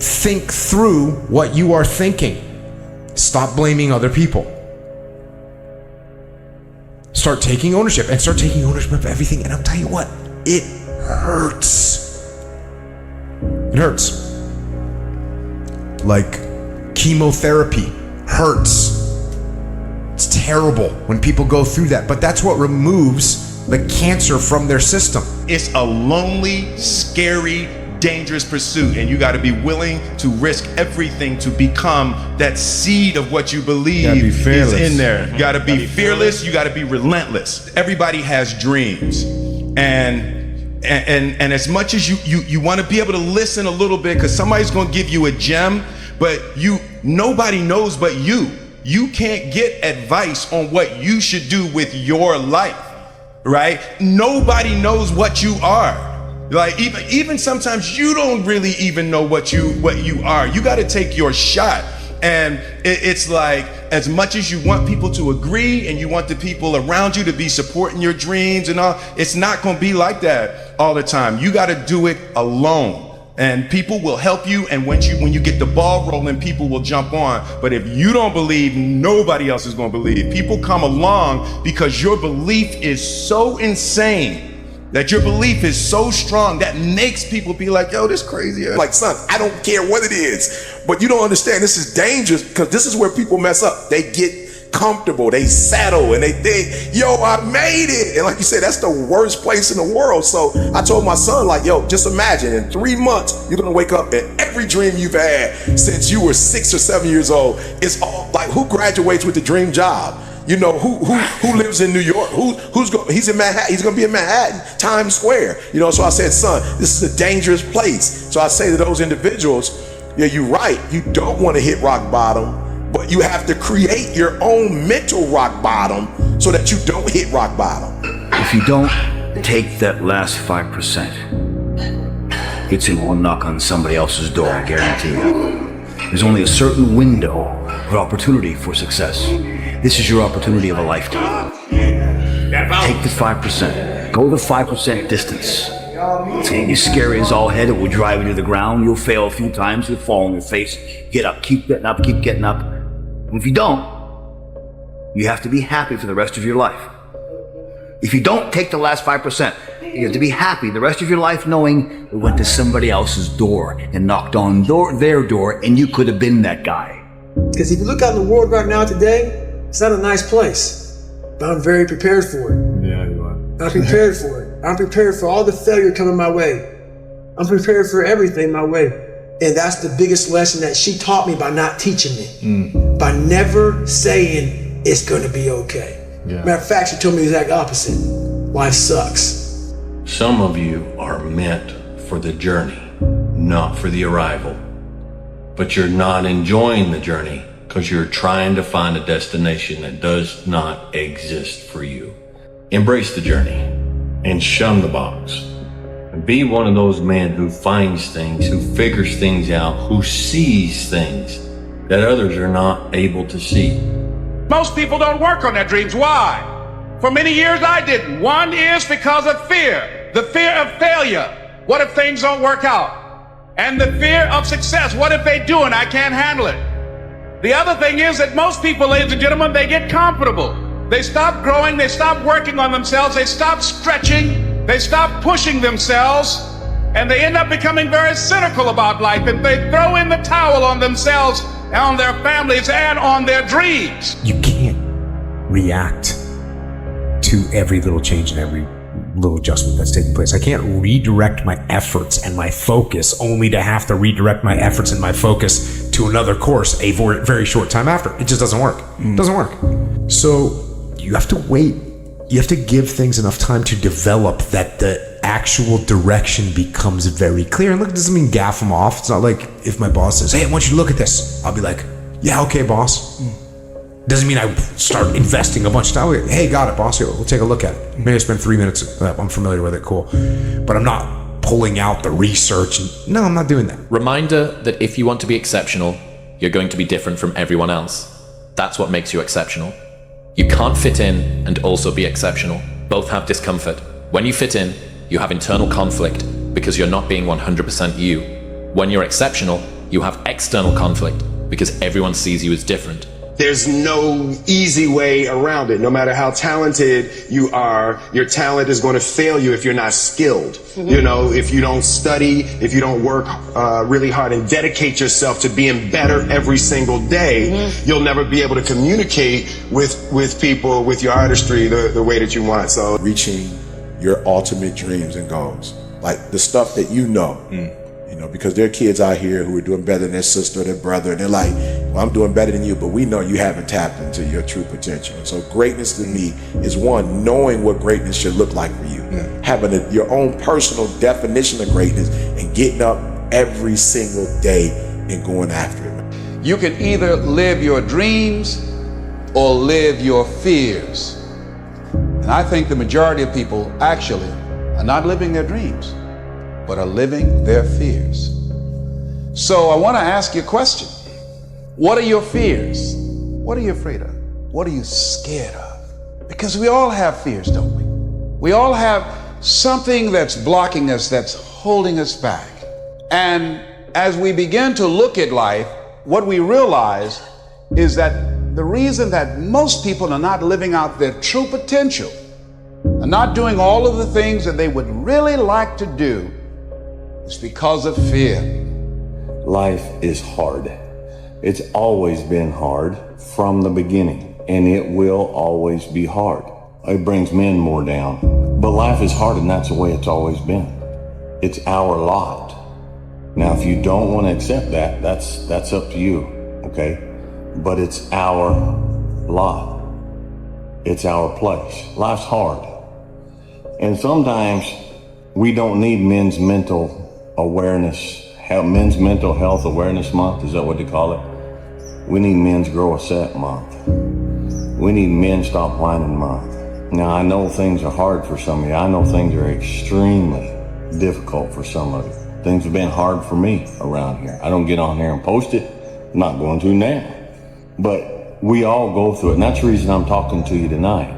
Think through what you are thinking. Stop blaming other people. Start taking ownership and start taking ownership of everything. And I'll tell you what, it hurts. It hurts. Like chemotherapy hurts. It's terrible when people go through that, but that's what removes the cancer from their system. It's a lonely, scary, dangerous pursuit, and you got to be willing to risk everything to become that seed of what you believe is in there. You got to be fearless. You got to be relentless. Everybody has dreams, and as much as you want to be able to listen a little bit, because somebody's going to give you a gem, but nobody knows but you. You can't get advice on what you should do with your life, right? Nobody knows what you are. Like even sometimes you don't really even know what you are. You got to take your shot. And it's like, as much as you want people to agree and you want the people around you to be supporting your dreams and all, it's not going to be like that all the time. You got to do it alone. And people will help you, and when you get the ball rolling, people will jump on. But if you don't believe, nobody else is going to believe. People come along because your belief is so insane, that your belief is so strong, that makes people be like, yo, this crazy. Like, son, I don't care what it is, but you don't understand this is dangerous, because this is where people mess up. They get comfortable, they settle, and they think, yo, I made it. And like you said, that's the worst place in the world. So I told my son, like, yo, just imagine in 3 months, you're gonna wake up and every dream you've had since you were 6 or 7 years old, it's all like, who graduates with the dream job? You know, who lives in New York? He's in Manhattan. He's gonna be in Manhattan, Times Square. You know, so I said, son, this is a dangerous place. So I say to those individuals, yeah, you're right. You don't want to hit rock bottom, but you have to create your own mental rock bottom so that you don't hit rock bottom. If you don't take that last 5%, it's in one knock on somebody else's door, I guarantee you. There's only a certain window of opportunity for success. This is your opportunity of a lifetime. Take the 5%. Go the 5% distance. You're scary as all head. It will drive you to the ground. You'll fail a few times. You'll fall on your face. Get up. Keep getting up. Keep getting up. And if you don't, you have to be happy for the rest of your life. If you don't take the last 5%, you have to be happy the rest of your life knowing we went to somebody else's door and knocked on their door, and you could have been that guy. Because if you look out in the world right now today, it's not a nice place. But I'm very prepared for it. Yeah, you are. I'm prepared for it. I'm prepared for all the failure coming my way. I'm prepared for everything my way. And that's the biggest lesson that she taught me by not teaching me. By never saying it's gonna be okay. Yeah. Matter of fact, she told me the exact opposite. Life sucks. Some of you are meant for the journey, not for the arrival. But you're not enjoying the journey because you're trying to find a destination that does not exist for you. Embrace the journey and shun the box. And be one of those men who finds things, who figures things out, who sees things that others are not able to see. Most people don't work on their dreams. Why? For many years I didn't. One is because of fear. The fear of failure. What if things don't work out? And the fear of success. What if they do and I can't handle it? The other thing is that most people, ladies and gentlemen, they get comfortable. They stop growing, they stop working on themselves, they stop stretching, they stop pushing themselves, and they end up becoming very cynical about life, and they throw in the towel on themselves, on their families, and on their dreams. You can't react to every little change and every little adjustment that's taking place. I can't redirect my efforts and my focus only to have to redirect my efforts and my focus to another course a very short time after. It just doesn't work. It doesn't work. So you have to wait. You have to give things enough time to develop that the actual direction becomes very clear. And look, it doesn't mean gaff them off. It's not like if my boss says, hey, I want you to look at this. I'll be like, yeah, okay, boss. Doesn't mean I start investing a bunch of time. Hey, got it, boss. Here, we'll take a look at it. Maybe I spend 3 minutes. I'm familiar with it. Cool. But I'm not pulling out the research. No, I'm not doing that. Reminder that if you want to be exceptional, you're going to be different from everyone else. That's what makes you exceptional. You can't fit in and also be exceptional. Both have discomfort. When you fit in, you have internal conflict because you're not being 100% you. When you're exceptional, you have external conflict because everyone sees you as different. There's no easy way around it. No matter how talented you are, your talent is going to fail you if you're not skilled. You know, if you don't study, if you don't work really hard and dedicate yourself to being better every single day, you'll never be able to communicate with people, with your artistry, the way that you want. So reaching your ultimate dreams and goals, like the stuff that you know. You know, because there are kids out here who are doing better than their sister or their brother, and they're like, well, I'm doing better than you, but we know you haven't tapped into your true potential. So greatness to me is one, knowing what greatness should look like for you, having your own personal definition of greatness and getting up every single day and going after it. You can either live your dreams or live your fears. And I think the majority of people actually are not living their dreams, but are living their fears. So I want to ask you a question. What are your fears? What are you afraid of? What are you scared of? Because we all have fears, don't we? We all have something that's blocking us, that's holding us back. And as we begin to look at life, what we realize is that the reason that most people are not living out their true potential, are not doing all of the things that they would really like to do, it's because of fear. Life is hard. It's always been hard from the beginning, and it will always be hard. It brings men more down. But life is hard, and that's the way it's always been. It's our lot. Now, if you don't want to accept that, that's up to you, okay? But it's our lot. It's our place. Life's hard. And sometimes we don't need men's mental awareness, Men's Mental Health Awareness Month, is that what they call it? We need Men's Grow a Set Month. We need Men Stop Whining Month. Now, I know things are hard for some of you. I know things are extremely difficult for some of you. Things have been hard for me around here. I don't get on here and post it. I'm not going to now. But we all go through it, and that's the reason I'm talking to you tonight.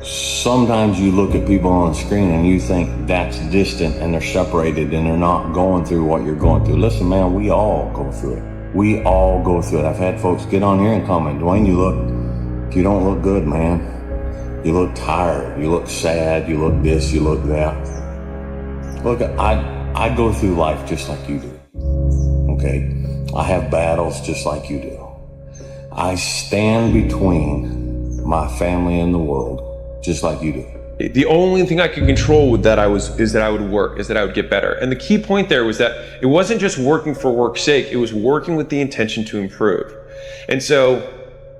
Sometimes you look at people on the screen and you think that's distant and they're separated and they're not going through what you're going through. Listen, man, we all go through it. We all go through it. I've had folks get on here and comment, Dwayne, you don't look good, man. You look tired. You look sad. You look this. You look that. Look, I go through life just like you do. Okay? I have battles just like you do. I stand between my family and the world just like you do. The only thing I could control is that I would get better. And the key point there was that it wasn't just working for work's sake, it was working with the intention to improve. And so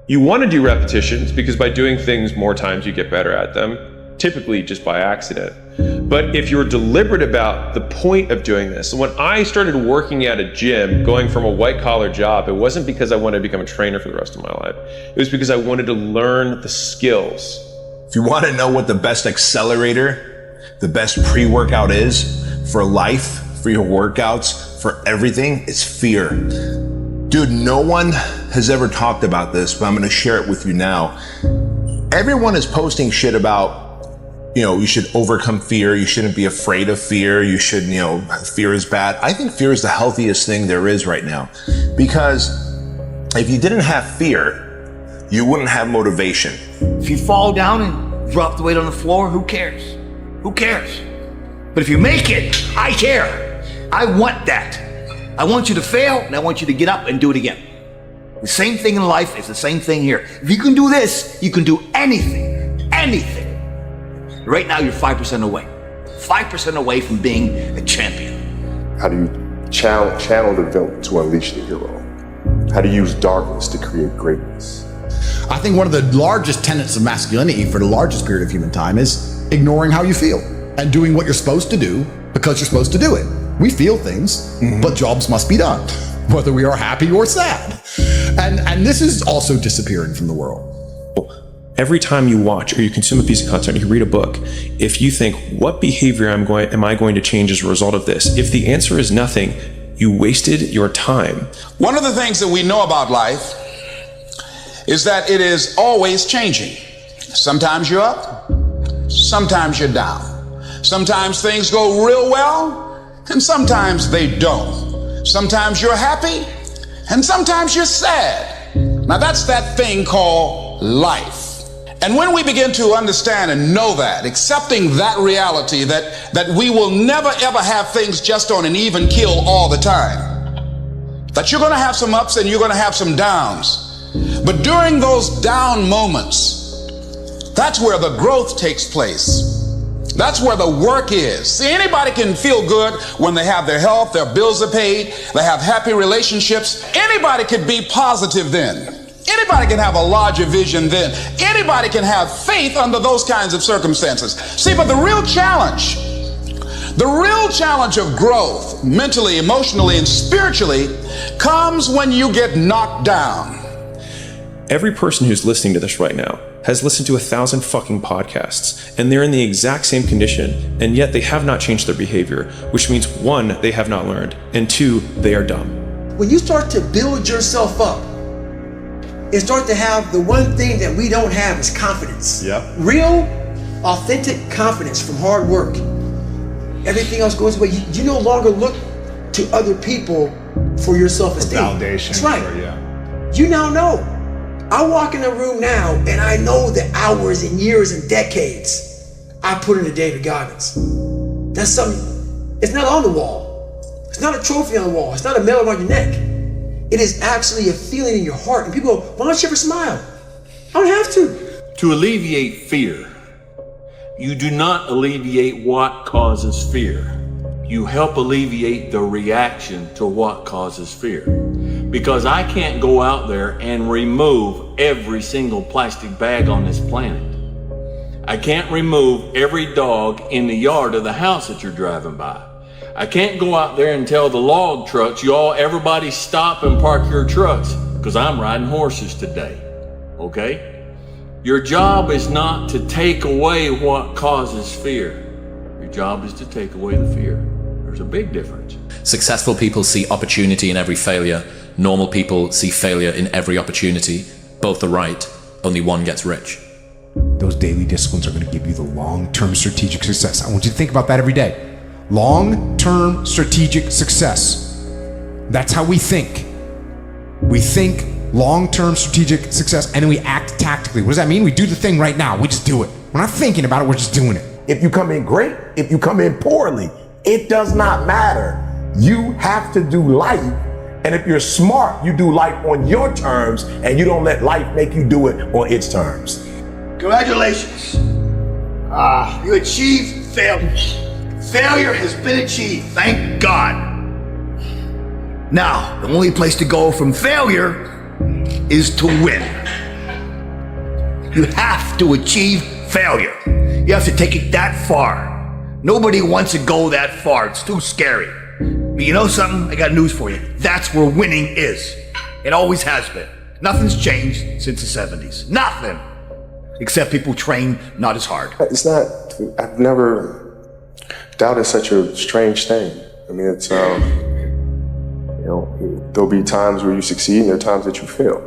you want to do repetitions because by doing things more times you get better at them, typically just by accident. But if you're deliberate about the point of doing this, when I started working at a gym, going from a white collar job, it wasn't because I wanted to become a trainer for the rest of my life. It was because I wanted to learn the skills. If you want to know what the best accelerator, the best pre-workout is for life, for your workouts, for everything, it's fear. Dude, no one has ever talked about this, but I'm going to share it with you now. Everyone is posting shit about, you should overcome fear. You shouldn't be afraid of fear. You should, fear is bad. I think fear is the healthiest thing there is right now, because if you didn't have fear, you wouldn't have motivation. If you fall down and drop the weight on the floor, who cares? Who cares? But if you make it, I care. I want that. I want you to fail, and I want you to get up and do it again. The same thing in life is the same thing here. If you can do this, you can do anything. Anything. Right now, you're 5% away. 5% away from being a champion. How do you channel the villain to unleash the hero? How do you use darkness to create greatness? I think one of the largest tenets of masculinity for the largest period of human time is ignoring how you feel and doing what you're supposed to do because you're supposed to do it. We feel things, but jobs must be done, whether we are happy or sad. And this is also disappearing from the world. Every time you watch or you consume a piece of content, you read a book, if you think, what behavior am I going to change as a result of this? If the answer is nothing, you wasted your time. One of the things that we know about life is that it is always changing. Sometimes you're up, sometimes you're down. Sometimes things go real well, and sometimes they don't. Sometimes you're happy, and sometimes you're sad. Now that's that thing called life. And when we begin to understand and know that, accepting that reality that we will never ever have things just on an even keel all the time, that you're gonna have some ups and you're gonna have some downs. But during those down moments, that's where the growth takes place. That's where the work is. See, anybody can feel good when they have their health, their bills are paid, they have happy relationships. Anybody could be positive then. Anybody can have a larger vision then. Anybody can have faith under those kinds of circumstances. See, but the real challenge of growth, mentally, emotionally, and spiritually, comes when you get knocked down. Every person who's listening to this right now has listened to 1,000 fucking podcasts, and they're in the exact same condition, and yet they have not changed their behavior, which means 1, they have not learned, and 2, they are dumb. When you start to build yourself up and start to have the one thing that we don't have is confidence. Yep. Real, authentic confidence from hard work. Everything else goes away. You no longer look to other people for your self-esteem. Validation. That's right. Or, yeah. You now know. I walk in a room now and I know the hours and years and decades I put into David Goggins. That's something, it's not on the wall. It's not a trophy on the wall. It's not a medal around your neck. It is actually a feeling in your heart. And people go, why don't you ever smile? I don't have to. To alleviate fear, you do not alleviate what causes fear. You help alleviate the reaction to what causes fear. Because I can't go out there and remove every single plastic bag on this planet. I can't remove every dog in the yard of the house that you're driving by. I can't go out there and tell the log trucks, everybody stop and park your trucks, because I'm riding horses today, okay? Your job is not to take away what causes fear. Your job is to take away the fear. There's a big difference. Successful people see opportunity in every failure. Normal people see failure in every opportunity. Both are right. Only one gets rich. The those daily disciplines are going to give you the long-term strategic success. I want you to think about that every day. Long-term strategic success. That's how we think. We think long-term strategic success, and then we act tactically. What does that mean? We do the thing right now. We just do it. We're not thinking about it. We're just doing it. If you come in great, if you come in poorly, it does not matter. You have to do life. And if you're smart, you do life on your terms, and you don't let life make you do it on its terms. Congratulations. You achieved failure. Failure has been achieved, thank God. Now, the only place to go from failure is to win. You have to achieve failure. You have to take it that far. Nobody wants to go that far. It's too scary. But you know something? I got news for you. That's where winning is. It always has been. Nothing's changed since the 70s. Nothing. Except people train not as hard. It's not, I've never, doubt is such a strange thing. I mean, it's, you know, there'll be times where you succeed and there are times that you fail.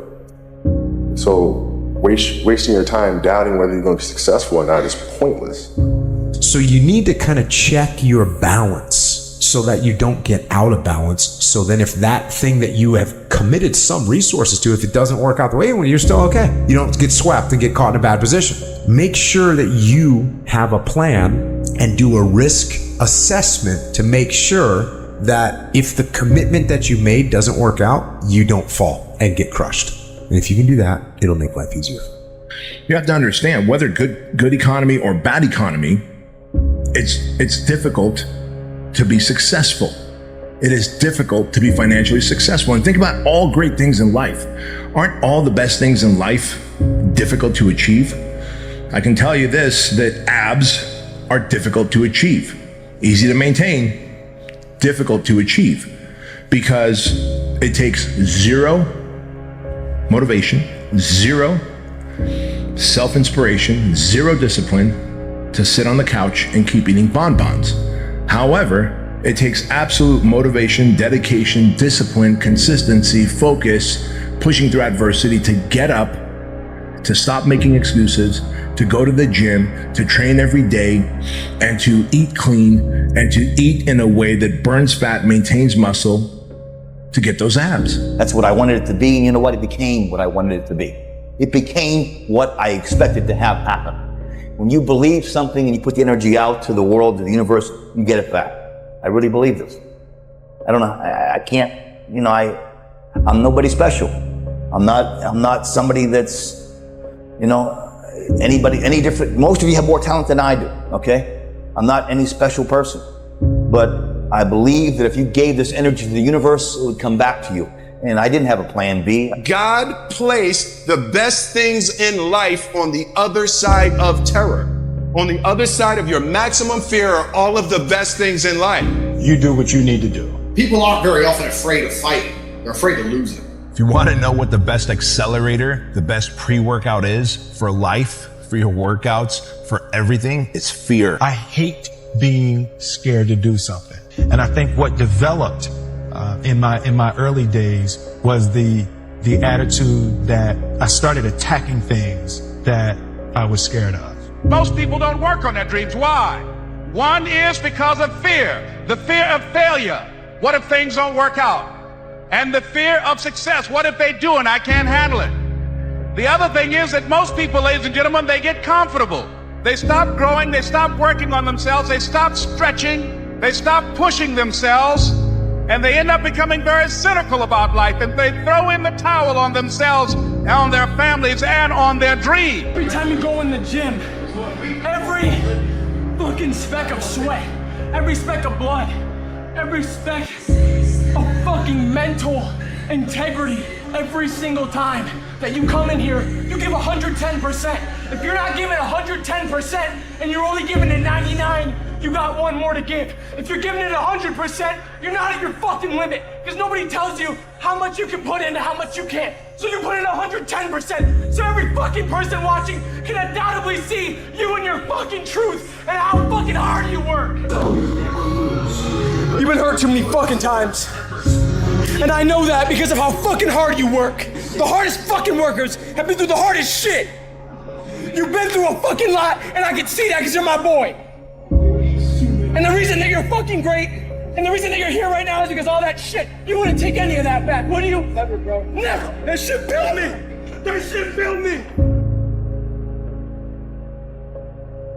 So wasting your time doubting whether you're going to be successful or not is pointless. So you need to kind of check your balance so that you don't get out of balance. So then if that thing that you have committed some resources to, if it doesn't work out the way you want, you're still okay. You don't get swept and get caught in a bad position. Make sure that you have a plan and do a risk assessment to make sure that if the commitment that you made doesn't work out, you don't fall and get crushed. And if you can do that, it'll make life easier. You have to understand, whether good economy or bad economy, it's difficult to be successful. It is difficult to be financially successful. And think about all great things in life. Aren't all the best things in life difficult to achieve? I can tell you this, that abs are difficult to achieve. Easy to maintain, difficult to achieve, because it takes zero motivation, zero self-inspiration, zero discipline to sit on the couch and keep eating bonbons. However, it takes absolute motivation, dedication, discipline, consistency, focus, pushing through adversity to get up, to stop making excuses, to go to the gym, to train every day, and to eat clean, and to eat in a way that burns fat, maintains muscle, to get those abs. That's what I wanted it to be, and you know what? It became what I wanted it to be. It became what I expected to have happen. When you believe something and you put the energy out to the world, to the universe, you get it back. I really believe this. I don't know, I can't, you know, I'm nobody special. I'm not somebody that's, you know, any different. Most of you have more talent than I do, okay? I'm not any special person. But I believe that if you gave this energy to the universe, it would come back to you. And I didn't have a plan B. God placed the best things in life on the other side of terror. On the other side of your maximum fear are all of the best things in life. You do what you need to do. People aren't very often afraid of fighting. They're afraid of losing. If you want to know what the best accelerator, the best pre-workout is for life, for your workouts, for everything, it's fear. I hate being scared to do something. And I think what developed in my early days was the attitude that I started attacking things that I was scared of. Most people don't work on their dreams. Why? One is because of fear. The fear of failure. What if things don't work out? And the fear of success. What if they do and I can't handle it? The other thing is that most people, ladies and gentlemen, they get comfortable. They stop growing. They stop working on themselves. They stop stretching. They stop pushing themselves. And they end up becoming very cynical about life. And they throw in the towel on themselves, on their families, and on their dreams. Every time you go in the gym, every fucking speck of sweat, every speck of blood, every speck of fucking mental integrity, every single time that you come in here, you give 110%. If you're not giving 110% and you're only giving it 99, you got one more to give. If you're giving it 100%, you're not at your fucking limit, because nobody tells you how much you can put in and how much you can't. So you put in 110%, so every fucking person watching can undoubtedly see you and your fucking truth and how fucking hard you work. You've been hurt too many fucking times. And I know that because of how fucking hard you work. The hardest fucking workers have been through the hardest shit. You've been through a fucking lot, and I can see that because you're my boy. And the reason that you're fucking great, and the reason that you're here right now is because all that shit, you wouldn't take any of that back, would you? Never, bro. Never. That shit built me. That shit built me.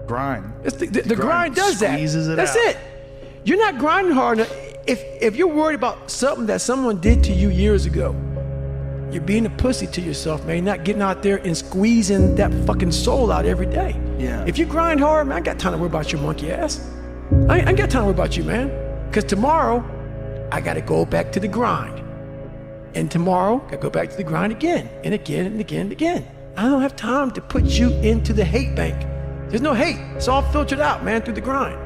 Grind. It's the grind does that. That's it. You're not grinding hard enough. If you're worried about something that someone did to you years ago, you're being a pussy to yourself, man. You're not getting out there and squeezing that fucking soul out every day. Yeah. If you grind hard, man, I ain't got time to worry about your monkey ass. I ain't got time to worry about you, man. Because tomorrow, I got to go back to the grind. And tomorrow, I got to go back to the grind again and again and again and again. I don't have time to put you into the hate bank. There's no hate. It's all filtered out, man, through the grind.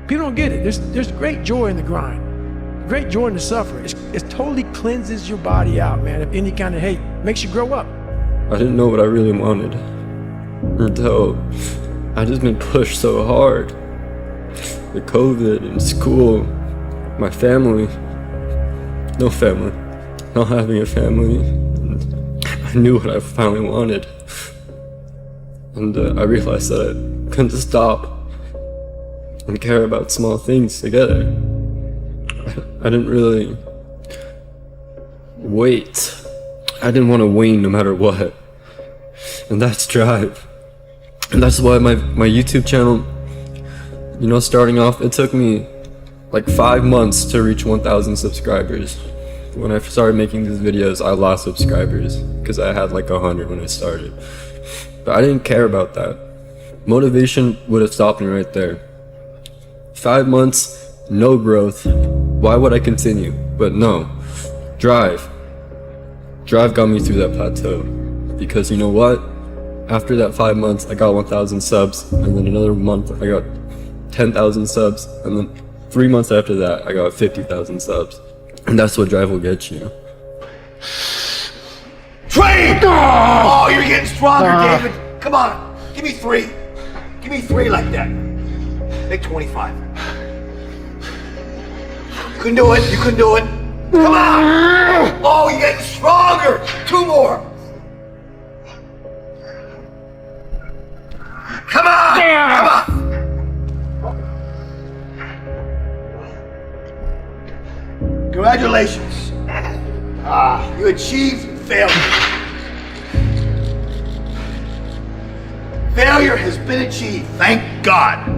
People don't get it. There's great joy in the grind. Great joy in the suffering. It totally cleanses your body out, man, of any kind of hate. Makes you grow up. I didn't know what I really wanted until I just been pushed so hard. The COVID and school, my family, no family, not having a family. And I knew what I finally wanted. And I realized that I couldn't stop and care about small things together. I didn't really wait. I didn't want to wane no matter what. And that's drive. And that's why my YouTube channel, you know, starting off, it took me like 5 months to reach 1,000 subscribers. When I started making these videos, I lost subscribers because I had like 100 when I started. But I didn't care about that. Motivation would have stopped me right there. 5 months, no growth. Why would I continue? But no, drive. Drive got me through that plateau. Because you know what? After that 5 months, I got 1,000 subs, and then another month, I got 10,000 subs, and then 3 months after that, I got 50,000 subs. And that's what drive will get you. Train! Oh, you're getting stronger, David. Come on, give me 3. Give me 3 like that. Make 25. You can do it, you can do it. Come on! Oh, you're getting stronger! 2 more! Come on! Come on! Congratulations. You achieved failure. Failure has been achieved, thank God.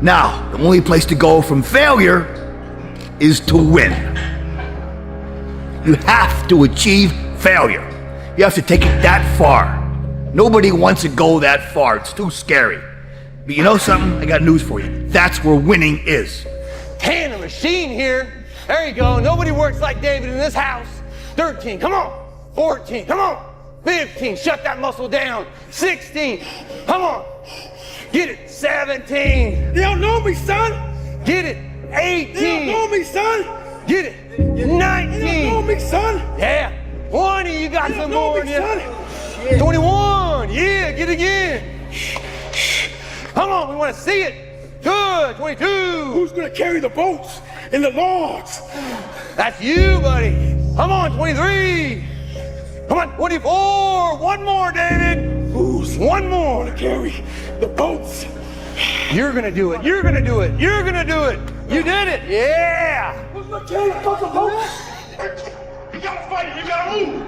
Now, the only place to go from failure is to win. You have to achieve failure. You have to take it that far. Nobody wants to go that far. It's too scary. But you know something? I got news for you. That's where winning is. Hand a machine here. There you go. Nobody works like David in this house. 13, come on. 14, come on. 15, shut that muscle down. 16, come on. Get it. 17. They don't know me, son. Get it. 18. They don't know me, son. Get it. 19. They don't know me, son. Yeah. 20, you got some more in you. 21, yeah, get it again. Come on, we want to see it. Good, 22. Who's gonna carry the boats and the logs? That's you, buddy. Come on, 23. Come on, 24. One more, David. Who's one more to carry the boats? You're gonna do it. You're gonna do it. You're gonna do it. You did it. Yeah. Who's gonna carry the fucking boats? You gotta fight. You gotta move.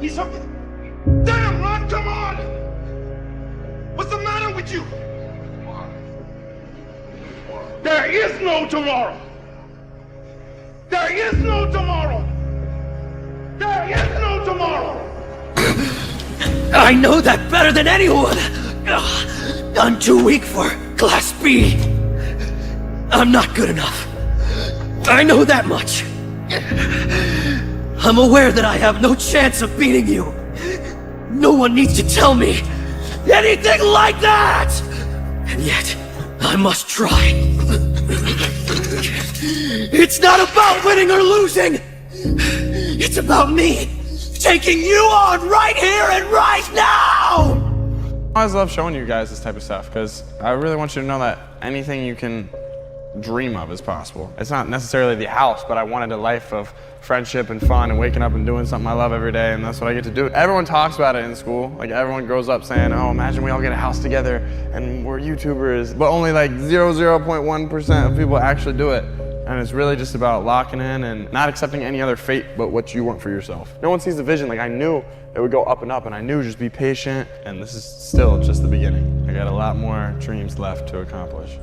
He's hooking. Damn, Ron, come on! What's the matter with you? There is no tomorrow. There is no tomorrow. There is no tomorrow. I know that better than anyone. I'm too weak for Class B. I'm not good enough. I know that much. I'm aware that I have no chance of beating you. No one needs to tell me anything like that! And yet, I must try. It's not about winning or losing. It's about me taking you on right here and right now! I always love showing you guys this type of stuff because I really want you to know that anything you can dream of is possible. It's not necessarily the house, but I wanted a life of friendship and fun and waking up and doing something I love every day, and that's what I get to do. Everyone talks about it in school. Like, everyone grows up saying, oh, imagine we all get a house together and we're YouTubers, but only like 0.1% of people actually do it. And it's really just about locking in and not accepting any other fate but what you want for yourself. No one sees the vision. Like, I knew it would go up, and I knew just be patient, and this is still just the beginning. I got a lot more dreams left to accomplish.